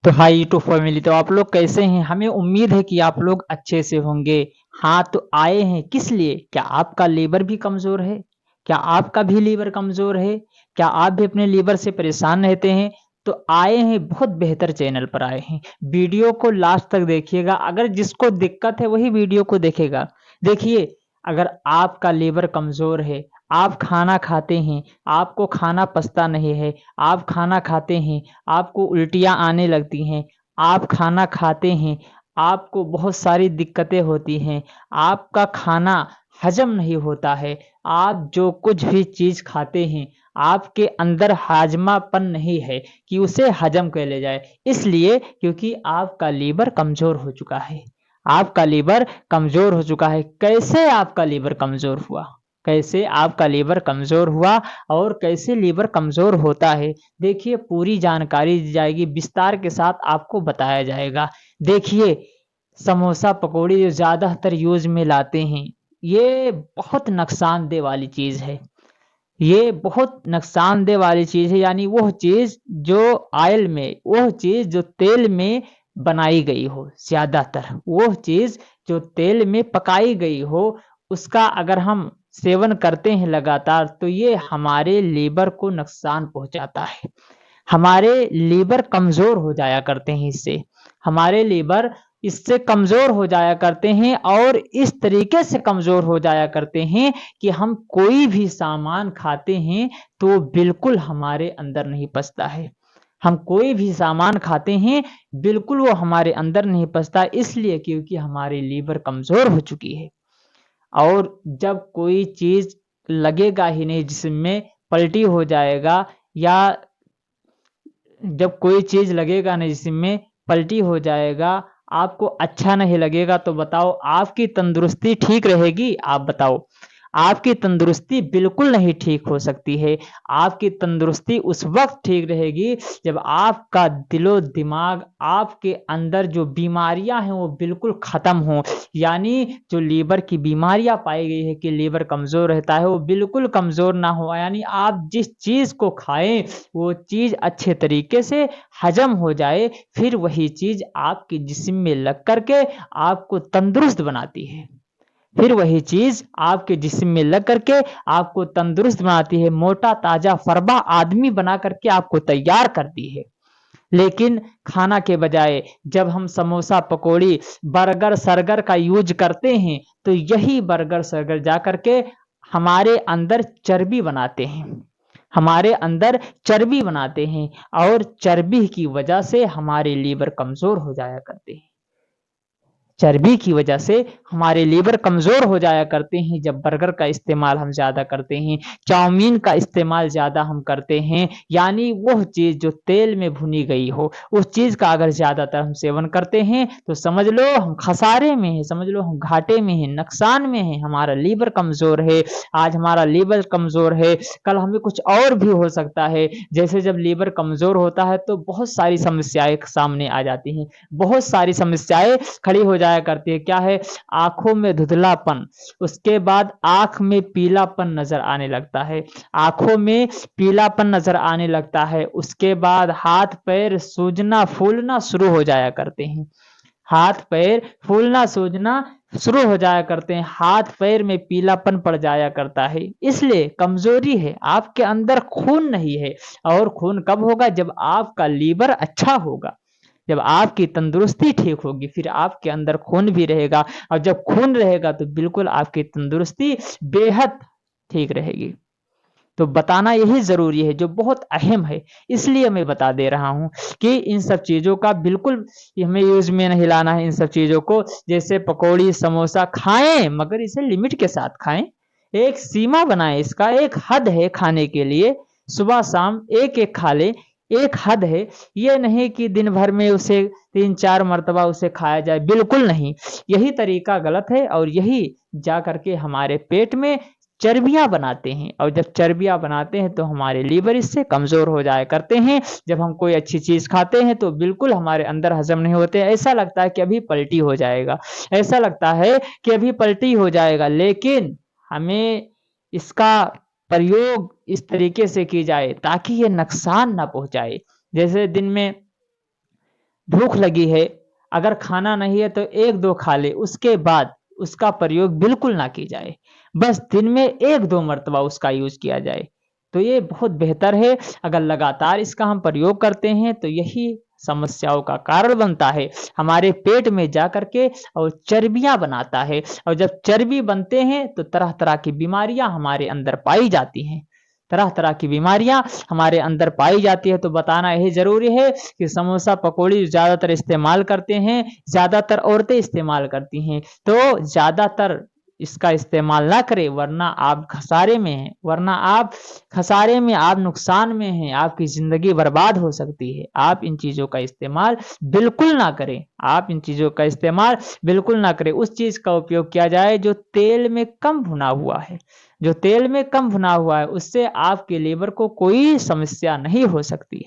तो high to family, तो आप लोग कैसे हैं? हमें उम्मीद है कि आप लोग अच्छे से होंगे। हाँ, तो आए हैं किस लिए? क्या आपका लीवर भी कमज़ोर है? क्या आपका भी लीवर कमज़ोर है? क्या आप भी अपने लीवर से परेशान रहते हैं? तो आए हैं, बहुत बेहतर चैनल पर आए हैं। वीडियो को लास्ट तक देखिएगा, अगर जिसको दिक्कत है वही वीडियो को देखेगा। देखिए, अगर आपका लीवर कमज़ोर है, आप खाना खाते हैं, आपको खाना पचता नहीं है, आप खाना खाते हैं, आपको उल्टियाँ आने लगती हैं, आप खाना खाते हैं, आपको बहुत सारी दिक्कतें होती हैं, आपका खाना हज़म नहीं होता है, आप जो कुछ भी चीज़ खाते हैं, आपके अंदर हाजमापन नहीं है कि उसे हज़म कर ले जाए। इसलिए क्योंकि आपका लीवर कमज़ोर हो चुका है। आपका लीवर कमज़ोर हो चुका है। कैसे आपका लीवर कमज़ोर हुआ? कैसे आपका लीवर कमज़ोर हुआ और कैसे लीवर कमज़ोर होता है? देखिए, पूरी जानकारी दी जाएगी, विस्तार के साथ आपको बताया जाएगा। देखिए, समोसा पकौड़ी जो ज़्यादातर यूज़ में लाते हैं, ये बहुत नुकसानदेह वाली चीज़ है। ये बहुत नुकसानदेह वाली चीज़ है, यानी वह चीज़ जो ऑयल में, वह चीज़ जो तेल में बनाई गई हो ज़्यादातर, वह चीज़ जो तेल में पकाई गई हो, उसका अगर हम सेवन करते हैं लगातार, तो ये हमारे लीवर को नुकसान पहुँचाता है। हमारे लीवर कमज़ोर हो जाया करते हैं इससे। हमारे लीवर इससे कमज़ोर हो जाया करते हैं और इस तरीके से कमज़ोर हो जाया करते हैं कि हम कोई भी सामान खाते हैं तो बिल्कुल हमारे अंदर नहीं पचता है। हम कोई भी सामान खाते हैं, बिल्कुल वो हमारे अंदर नहीं पचता, इसलिए क्योंकि हमारी लीवर कमज़ोर हो चुकी है। और जब कोई चीज़ लगेगा ही नहीं जिस्म में, पलटी हो जाएगा, या जब कोई चीज़ लगेगा नहीं जिस्म में, पलटी हो जाएगा, आपको अच्छा नहीं लगेगा, तो बताओ आपकी तंदुरुस्ती ठीक रहेगी? आप बताओ। आपकी तंदुरुस्ती बिल्कुल नहीं ठीक हो सकती है। आपकी तंदुरुस्ती उस वक़्त ठीक रहेगी जब आपका दिलो-दिमाग, आपके अंदर जो बीमारियाँ हैं वो बिल्कुल ख़त्म हों। यानी जो लीवर की बीमारियाँ पाई गई है कि लीवर कमज़ोर रहता है, वो बिल्कुल कमज़ोर ना हो। यानी आप जिस चीज़ को खाएँ, वो चीज़ अच्छे तरीके से हज़म हो जाए, फिर वही चीज़ आपके जिस्म में लग कर के आपको तंदुरुस्त बनाती है। फिर वही चीज़ आपके जिस्म में लग कर के आपको तंदुरुस्त बनाती है, मोटा, ताज़ा, फरबा आदमी बना कर के आपको तैयार करती है। लेकिन खाना के बजाय जब हम समोसा, पकौड़ी, बर्गर-सर्गर का यूज़ करते हैं, तो यही बर्गर-सर्गर जा कर के हमारे अंदर चर्बी बनाते हैं। हमारे अंदर चर्बी बनाते हैं और चर्बी की वजह से हमारे लीवर कमज़ोर हो जाया करते हैं। चर्बी की वजह से हमारे लीवर कमज़ोर हो जाया करते हैं जब बर्गर का इस्तेमाल हम ज़्यादा करते हैं, चाउमीन का इस्तेमाल ज़्यादा हम करते हैं, यानी वह चीज़ जो तेल में भुनी गई हो, उस चीज़ का अगर ज़्यादातर हम सेवन करते हैं, तो समझ लो हम खसारे में हैं, समझ लो हम घाटे में हैं, नुकसान में हैं, हमारा लीवर कमज़ोर है। आज हमारा लीवर कमज़ोर है, कल हमें कुछ और भी हो सकता है। जैसे जब लीवर कमज़ोर होता है, तो बहुत सारी समस्याएँ सामने आ जाती हैं। बहुत सारी समस्याएँ खड़ी हो जाया करती है। क्या है? आँखों में धुंधलापन, उसके बाद आँख में पीलापन नज़र आने लगता है, आँखों में पीलापन नज़र आने लगता है, उसके बाद हाथ-पैर सूजना-फूलना शुरू हो जाया करते हैं। हाथ-पैर फूलना-सूजना शुरू हो जाया करते हैं, हाथ-पैर में पीलापन पड़ जाया करता है, इसलिए कमज़ोरी है, आपके अंदर खून नहीं है। और खून कब होगा? जब आपका लीवर अच्छा होगा। जब आपकी तंदुरुस्ती ठीक होगी, फिर आपके अंदर खून भी रहेगा, और जब खून रहेगा तो बिल्कुल आपकी तंदुरुस्ती बेहद ठीक रहेगी। तो बताना यही ज़रूरी है, जो बहुत अहम है, इसलिए मैं बता दे रहा हूँ कि इन सब चीज़ों का बिल्कुल हमें यूज़ में नहीं लाना है, इन सब चीज़ों को। जैसे पकौड़ी, समोसा खाएँ, मगर इसे लिमिट के साथ खाएँ। एक सीमा बनाएँ, इसका एक हद है खाने के लिए, सुबह-शाम एक-एक खा लें, एक हद है। ये नहीं कि दिन भर में उसे 3-4 मर्तबा उसे खाया जाए, बिल्कुल नहीं। यही तरीका गलत है और यही जा कर के हमारे पेट में चर्बियाँ बनाते हैं, और जब चर्बियाँ बनाते हैं तो हमारे लीवर इससे कमज़ोर हो जाया करते हैं। जब हम कोई अच्छी चीज़ खाते हैं तो बिल्कुल हमारे अंदर हज़म नहीं होते, ऐसा लगता है कि अभी पलटी हो जाएगा, ऐसा लगता है कि अभी पलटी हो जाएगा। लेकिन हमें इसका प्रयोग इस तरीके से की जाए ताकि ये नुकसान ना पहुँचाए। जैसे दिन में भूख लगी है, अगर खाना नहीं है तो 1-2 खा ले, उसके बाद उसका प्रयोग बिल्कुल ना की जाए। बस दिन में 1-2 मर्तबा उसका यूज़ किया जाए। तो ये बहुत बेहतर है, अगर लगातार इसका हम प्रयोग करते हैं तो यही समस्याओं का कारण बनता है। हमारे पेट में जा कर के और चर्बियाँ बनाता है, और जब चर्बी बनते हैं तो तरह-तरह की बीमारियाँ हमारे अंदर पाई जाती हैं। तरह-तरह की बीमारियाँ हमारे अंदर पाई जाती है, तो बताना यही ज़रूरी है कि समोसा, पकौड़ी ज़्यादातर इस्तेमाल करते हैं, ज़्यादातर औरतें इस्तेमाल करती हैं। तो ज़्यादातर इसका इस्तेमाल ना करें, वरना आप खसारे में हैं, वरना आप खसारे में, आप नुकसान में हैं, आपकी ज़िंदगी बर्बाद हो सकती है। आप इन चीज़ों का इस्तेमाल बिल्कुल ना करें, आप इन चीज़ों का इस्तेमाल बिल्कुल ना करें। उस चीज़ का उपयोग किया जाए जो तेल में कम भुना हुआ है। जो तेल में कम भुना हुआ है, उससे आपके लीवर को कोई समस्या नहीं हो सकती है।